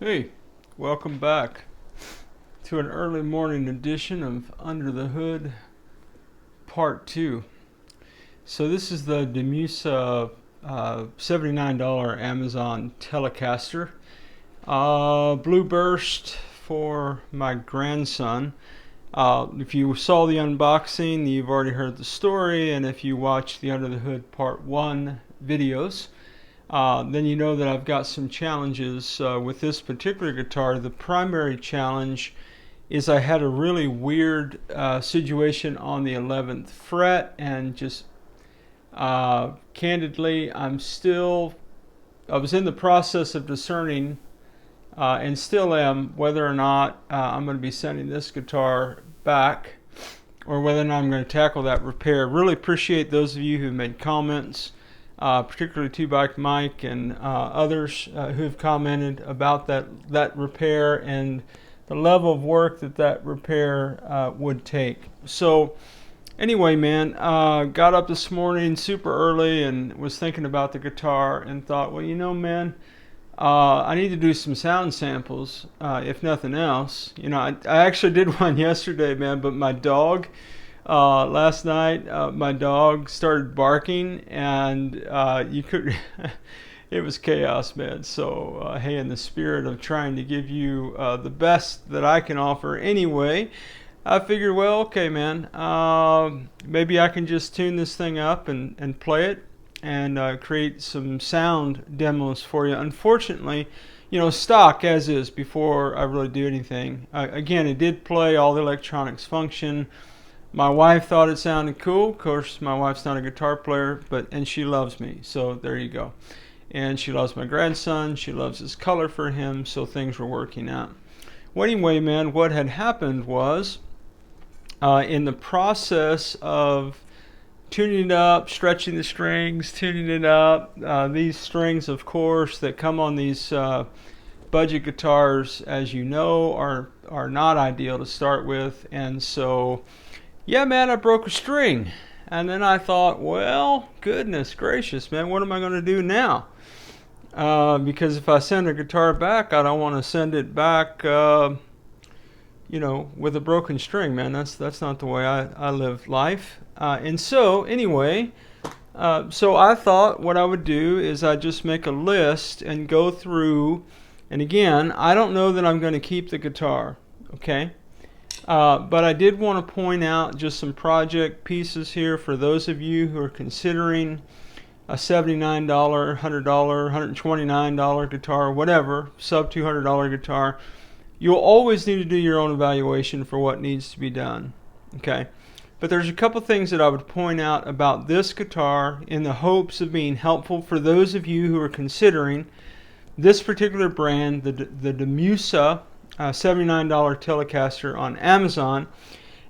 Hey, welcome back to an early morning edition of Under the Hood Part 2. So this is the Demusea $79 Amazon Telecaster. Blue burst for my grandson. If you saw the unboxing, you've already heard the story, and if you watched the Under the Hood Part 1 videos, then you know that I've got some challenges with this particular guitar. The primary challenge is I had a really weird situation on the 11th fret, and just candidly, I was in the process of discerning, and still am, whether or not I'm going to be sending this guitar back or whether or not I'm going to tackle that repair. Really appreciate those of you who made comments. Particularly Two Bike Mike and others who've commented about that repair and the level of work that repair would take. So anyway, man, got up this morning super early and was thinking about the guitar and thought, well, man, I need to do some sound samples, if nothing else. I actually did one yesterday, man, but my dog, last night, my dog started barking, and you could, it was chaos, man. So, hey, in the spirit of trying to give you the best that I can offer anyway, I figured, well, okay, man, maybe I can just tune this thing up and play it and create some sound demos for you. Unfortunately, stock as is before I really do anything. Again, it did play, all the electronics function. My wife thought it sounded cool. Of course, my wife's not a guitar player, and she loves me, so there you go. And she loves my grandson. She loves his color for him, so things were working out. Well, anyway, man, what had happened was, in the process of tuning it up, stretching the strings, tuning it up, these strings, of course, that come on these budget guitars, as you know, are not ideal to start with, and so, yeah, man, I broke a string. And then I thought, well, goodness gracious, man, what am I going to do now? Because if I send a guitar back, I don't want to send it back, with a broken string, man. That's not the way I live life. And so, anyway, so I thought what I would do is I'd just make a list and go through. And again, I don't know that I'm going to keep the guitar, okay? But I did want to point out just some project pieces here for those of you who are considering a $79, $100, $129 guitar, whatever, sub $200 guitar. You'll always need to do your own evaluation for what needs to be done, okay? But there's a couple things that I would point out about this guitar in the hopes of being helpful for those of you who are considering this particular brand, the Demusea $79 Telecaster on Amazon,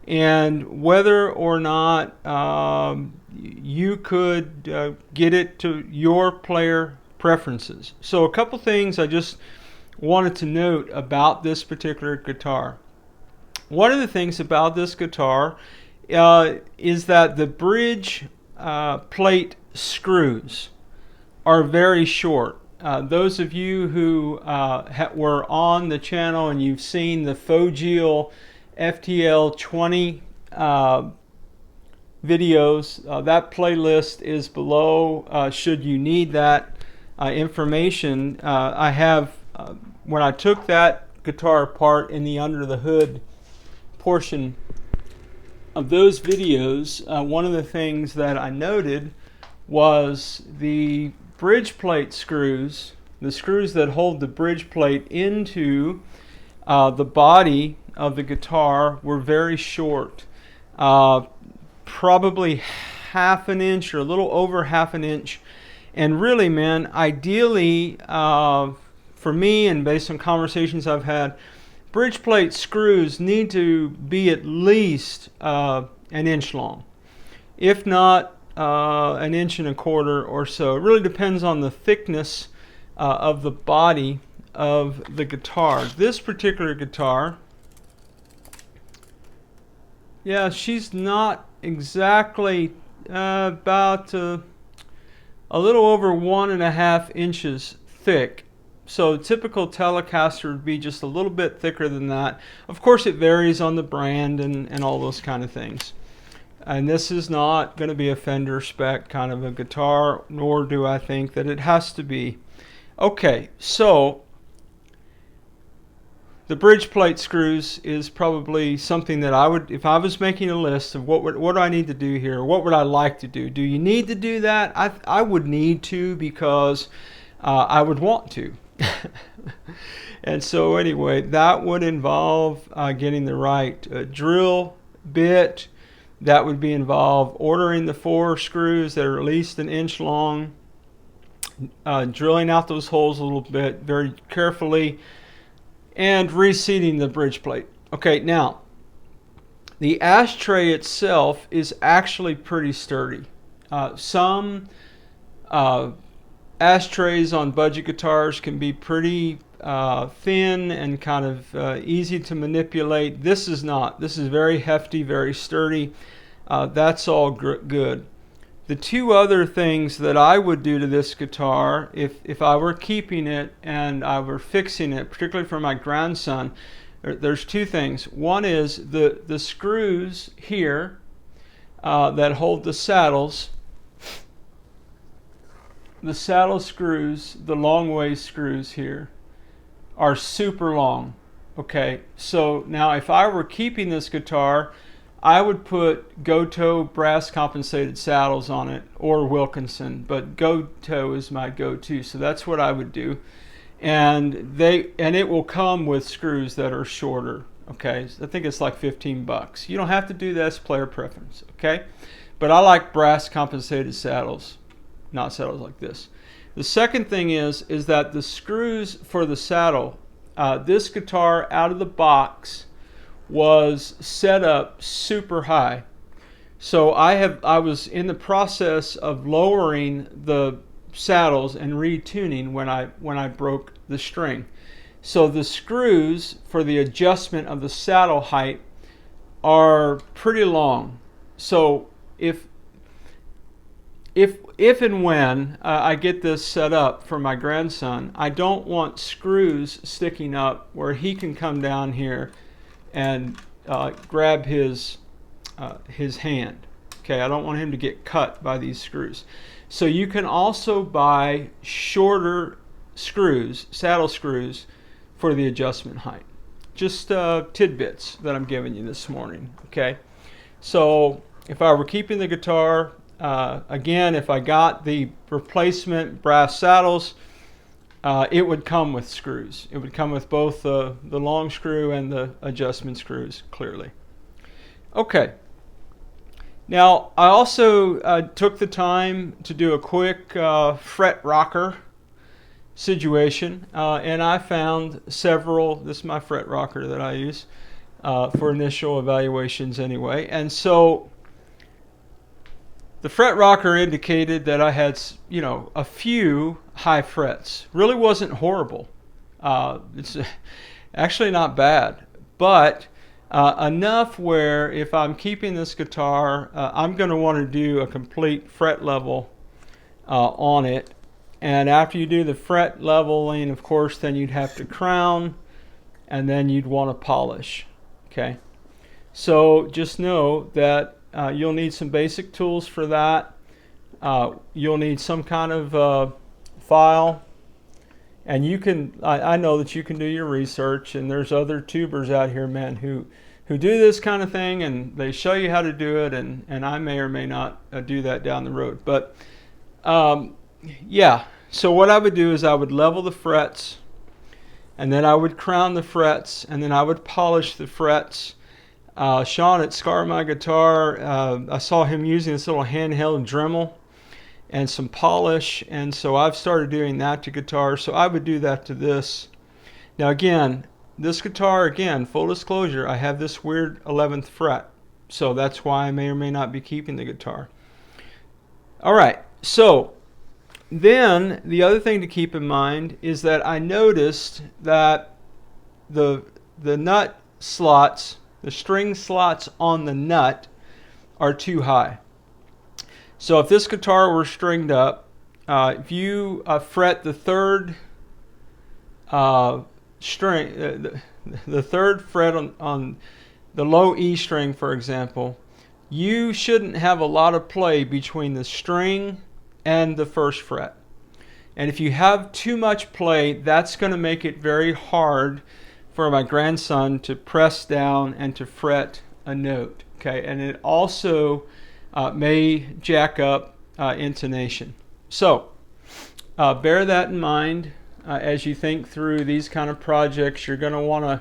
and whether or not you could get it to your player preferences. So a couple things I just wanted to note about this particular guitar. One of the things about this guitar is that the bridge plate screws are very short. Those of you who were on the channel and you've seen the Fojill FFTL videos, that playlist is below should you need that information. I have, when I took that guitar apart in the under the hood portion of those videos, one of the things that I noted was the bridge plate screws, the screws that hold the bridge plate into the body of the guitar, were very short, probably half an inch or a little over half an inch. And really, man, ideally for me, and based on conversations I've had, bridge plate screws need to be at least an inch long, if not an inch and a quarter or so. It really depends on the thickness of the body of the guitar. This particular guitar, yeah, she's not exactly about a little over 1.5 inches thick. So typical Telecaster would be just a little bit thicker than that. Of course, it varies on the brand and all those kind of things. And this is not going to be a Fender spec kind of a guitar, nor do I think that it has to be. Okay, so the bridge plate screws is probably something that I would, if I was making a list of what do I need to do here, what would I like to do? Do you need to do that? I would need to, because I would want to. And so anyway, that would involve getting the right drill bit. That would be involved ordering the 4 screws that are at least an inch long, drilling out those holes a little bit very carefully, and reseating the bridge plate. Okay, now the ashtray itself is actually pretty sturdy. Some ashtrays on budget guitars can be pretty thin and kind of easy to manipulate. This is not. This is very hefty, very sturdy. That's all good. The 2 other things that I would do to this guitar, if I were keeping it and I were fixing it, particularly for my grandson, there's 2 things. One is the screws here that hold the saddles. The saddle screws, the long way screws here, are super long. Okay, so now if I were keeping this guitar, I would put Goto brass compensated saddles on it, or Wilkinson, but Goto is my go-to, so that's what I would do. And it will come with screws that are shorter. Okay, I think it's like $15. You don't have to do this, player preference. Okay, but I like brass compensated saddles, not saddles like this. The second thing is that the screws for the saddle, this guitar out of the box was set up super high. So I was in the process of lowering the saddles and retuning when I broke the string. So the screws for the adjustment of the saddle height are pretty long. So if and when I get this set up for my grandson, I don't want screws sticking up where he can come down here and grab his hand. Okay, I don't want him to get cut by these screws. So you can also buy shorter screws, saddle screws, for the adjustment height. Just tidbits that I'm giving you this morning. Okay, so if I were keeping the guitar, again, if I got the replacement brass saddles, it would come with screws. It would come with both the long screw and the adjustment screws, clearly. Okay. Now, I also took the time to do a quick fret rocker situation, and I found several. This is my fret rocker that I use for initial evaluations anyway. And so the fret rocker indicated that I had, a few high frets. Really wasn't horrible. It's actually not bad, but enough where if I'm keeping this guitar, I'm going to want to do a complete fret level on it. And after you do the fret leveling, of course, then you'd have to crown, and then you'd want to polish. Okay, so just know that you'll need some basic tools for that. You'll need some kind of file, and you can. I know that you can do your research, and there's other tubers out here, man, who do this kind of thing, and they show you how to do it, and I may or may not do that down the road. But yeah. So what I would do is I would level the frets, and then I would crown the frets, and then I would polish the frets. Sean at Scar My Guitar, I saw him using this little handheld Dremel and some polish, and so I've started doing that to guitars. So I would do that to this. Now again, this guitar, again, full disclosure, I have this weird 11th fret, so that's why I may or may not be keeping the guitar. All right, so then the other thing to keep in mind is that I noticed that the nut slots, the string slots on the nut, are too high. So if this guitar were stringed up, if you fret the third string, the third fret on the low E string, for example, you shouldn't have a lot of play between the string and the first fret. And if you have too much play, that's going to make it very hard for my grandson to press down and to fret a note. Okay, and it also may jack up intonation. So bear that in mind as you think through these kind of projects. You're going to want to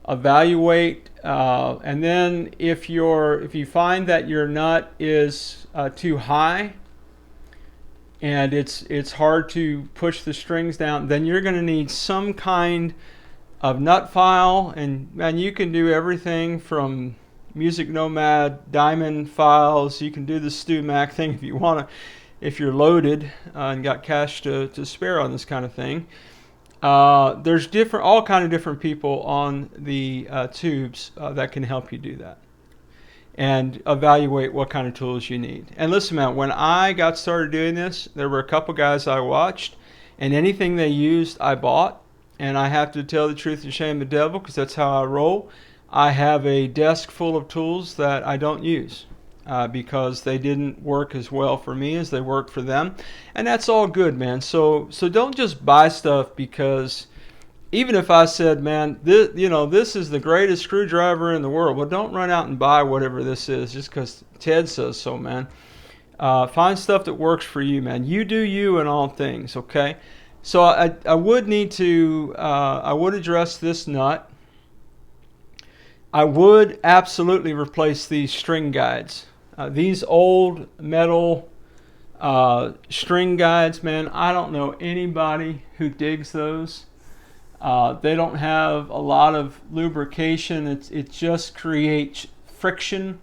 evaluate, and then if you find that your nut is too high and it's hard to push the strings down, then you're going to need some kind of nut file, and you can do everything from Music Nomad, Diamond files. You can do the Stu Mac thing if you want to, if you're loaded and got cash to spare on this kind of thing. There's all kind of different people on the tubes that can help you do that and evaluate what kind of tools you need. And listen, man, when I got started doing this, there were a couple guys I watched, and anything they used I bought. And I have to tell the truth and shame the devil, because that's how I roll. I have a desk full of tools that I don't use because they didn't work as well for me as they worked for them, and that's all good, man. So don't just buy stuff because, even if I said, man, this is the greatest screwdriver in the world, well, don't run out and buy whatever this is just because Ted says so, man. Find stuff that works for you, man. You do you in all things, okay? So I would need to I would address this nut. I would absolutely replace these string guides. These old metal string guides, man, I don't know anybody who digs those. They don't have a lot of lubrication. It just creates friction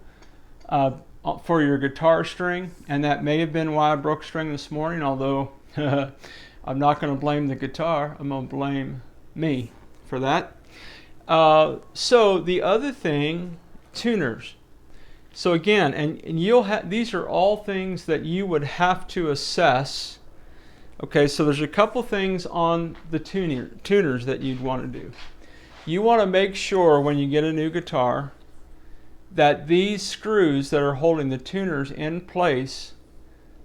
for your guitar string, and that may have been why I broke string this morning, although I'm not going to blame the guitar. I'm going to blame me for that. So the other thing, tuners. So again, and you'll have, these are all things that you would have to assess. Okay, so there's a couple things on the tuners that you'd want to do. You want to make sure when you get a new guitar that these screws that are holding the tuners in place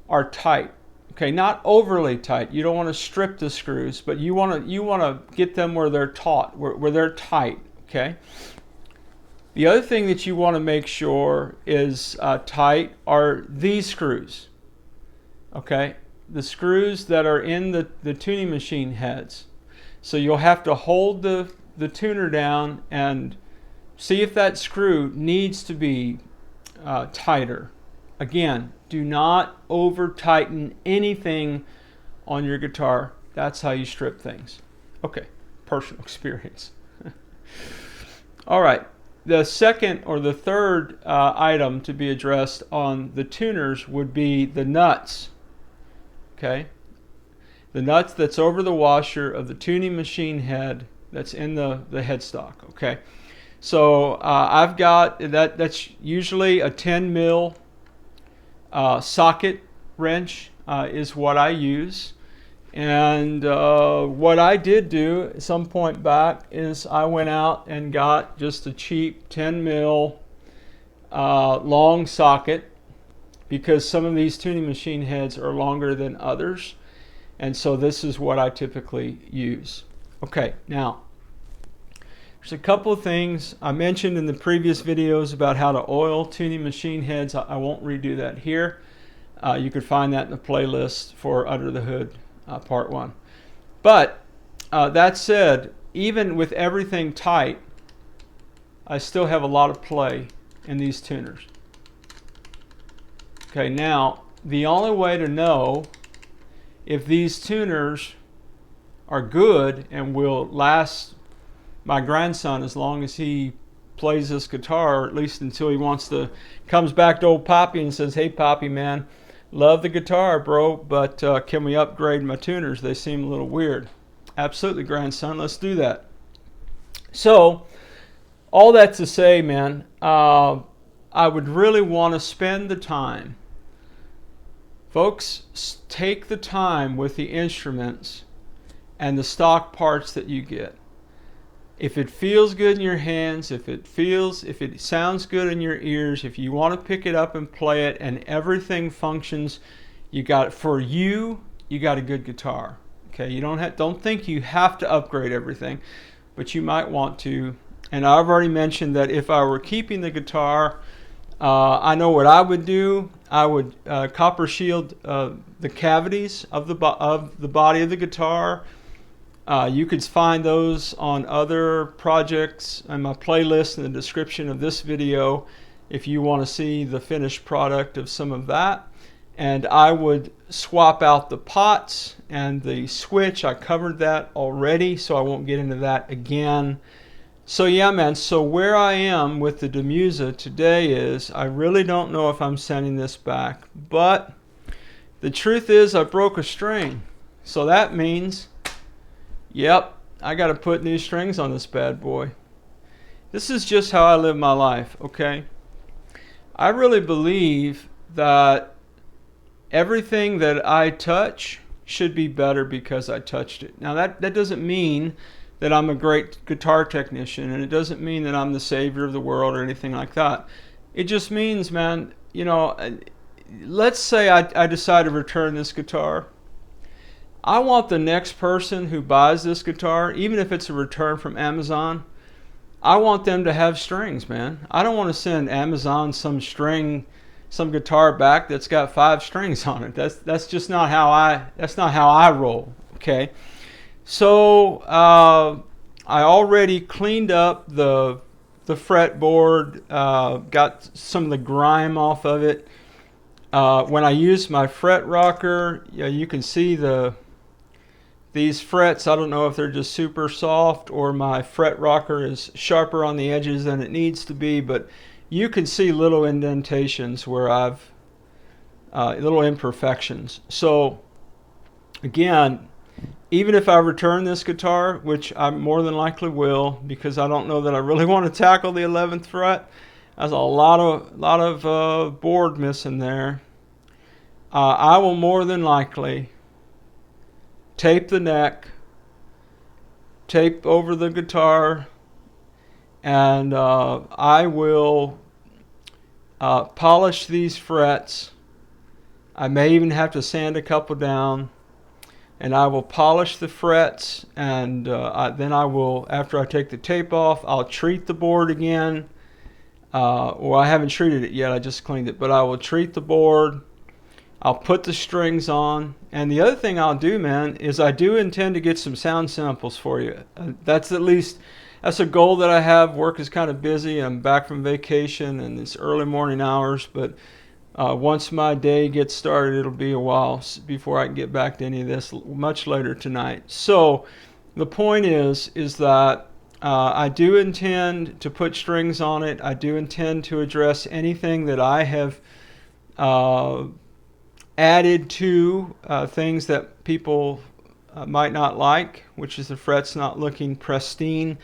are tight. Okay, not overly tight. You don't want to strip the screws, but you want to get them where they're taut, where they're tight. Okay. The other thing that you want to make sure is tight are these screws. Okay, the screws that are in the tuning machine heads. So you'll have to hold the tuner down and see if that screw needs to be tighter. Again, do not over tighten anything on your guitar. That's how you strip things. Okay, personal experience. All right, the second or the third item to be addressed on the tuners would be the nuts. Okay, the nuts that's over the washer of the tuning machine head that's in the headstock. Okay, so I've got that's usually a 10 mil socket wrench is what I use. And what I did do at some point back is I went out and got just a cheap 10 mil long socket, because some of these tuning machine heads are longer than others, and so this is what I typically use. Okay, now there's a couple of things I mentioned in the previous videos about how to oil tuning machine heads. I won't redo that here. You could find that in the playlist for Under the Hood part 1. But that said, even with everything tight, I still have a lot of play in these tuners. Okay, now the only way to know if these tuners are good and will last my grandson as long as he plays this guitar, or at least until he comes back to old Poppy and says, "Hey Poppy, man, love the guitar, bro, but can we upgrade my tuners? They seem a little weird." Absolutely, grandson, let's do that. So all that to say, man, I would really want to spend the time. Folks, take the time with the instruments and the stock parts that you get. If it feels good in your hands, if it sounds good in your ears, if you want to pick it up and play it and everything functions, you got for you got a good guitar. Okay, you don't think you have to upgrade everything, but you might want to. And I've already mentioned that if I were keeping the guitar, I know what I would do. I would copper shield the cavities of the body of the guitar. You could find those on other projects in my playlist in the description of this video if you want to see the finished product of some of that. And I would swap out the pots and the switch. I covered that already, so I won't get into that again. So yeah, man, so where I am with the Demusea today is I really don't know if I'm sending this back, but the truth is I broke a string. So that means, yep, I got to put new strings on this bad boy. This is just how I live my life, okay? I really believe that everything that I touch should be better because I touched it. Now that doesn't mean that I'm a great guitar technician, and it doesn't mean that I'm the savior of the world or anything like that. It just means, man, you know, let's say I decide to return this guitar. I want the next person who buys this guitar, even if it's a return from Amazon, I want them to have strings, man. I don't want to send Amazon some guitar back that's got 5 strings on it. That's just not how I roll, okay? So I already cleaned up the fretboard, got some of the grime off of it. When I use my fret rocker, you can see these frets. I don't know if they're just super soft or my fret rocker is sharper on the edges than it needs to be, but you can see little indentations where I've little imperfections. So again, even if I return this guitar, which I more than likely will, because I don't know that I really want to tackle the 11th fret. There's a lot of board missing there. I will more than likely tape the neck, tape over the guitar, and I will polish these frets. I may even have to sand a couple down. And I will polish the frets, and then I will, after I take the tape off, I'll treat the board again. Well, I haven't treated it yet, I just cleaned it, but I will treat the board. I'll put the strings on. And the other thing I'll do, man, is I do intend to get some sound samples for you. That's a goal that I have. Work is kind of busy. I'm back from vacation, and it's early morning hours, but once my day gets started, it'll be a while before I can get back to any of this, much later tonight. So the point is that I do intend to put strings on it. I do intend to address anything that I have added to things that people might not like, which is the frets not looking pristine.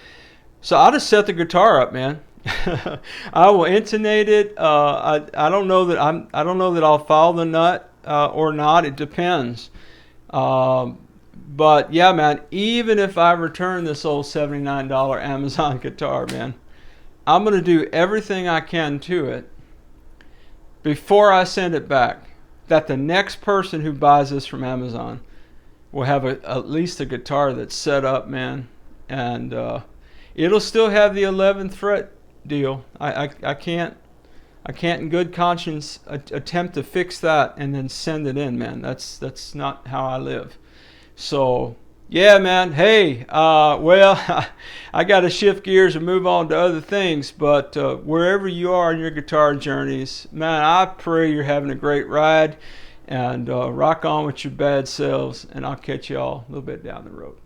So I'll just set the guitar up, man. I will intonate it. I don't know that I'll follow the nut or not. It depends. But yeah, man, even if I return this old $79 Amazon guitar, man, I'm going to do everything I can to it before I send it back, that the next person who buys this from Amazon will have at least a guitar that's set up, man, and it'll still have the 11th fret deal. I can't in good conscience attempt to fix that and then send it in, man. That's not how I live. So yeah, man, hey, well, I got to shift gears and move on to other things, but wherever you are in your guitar journeys, man, I pray you're having a great ride, and rock on with your bad selves, and I'll catch you all a little bit down the road.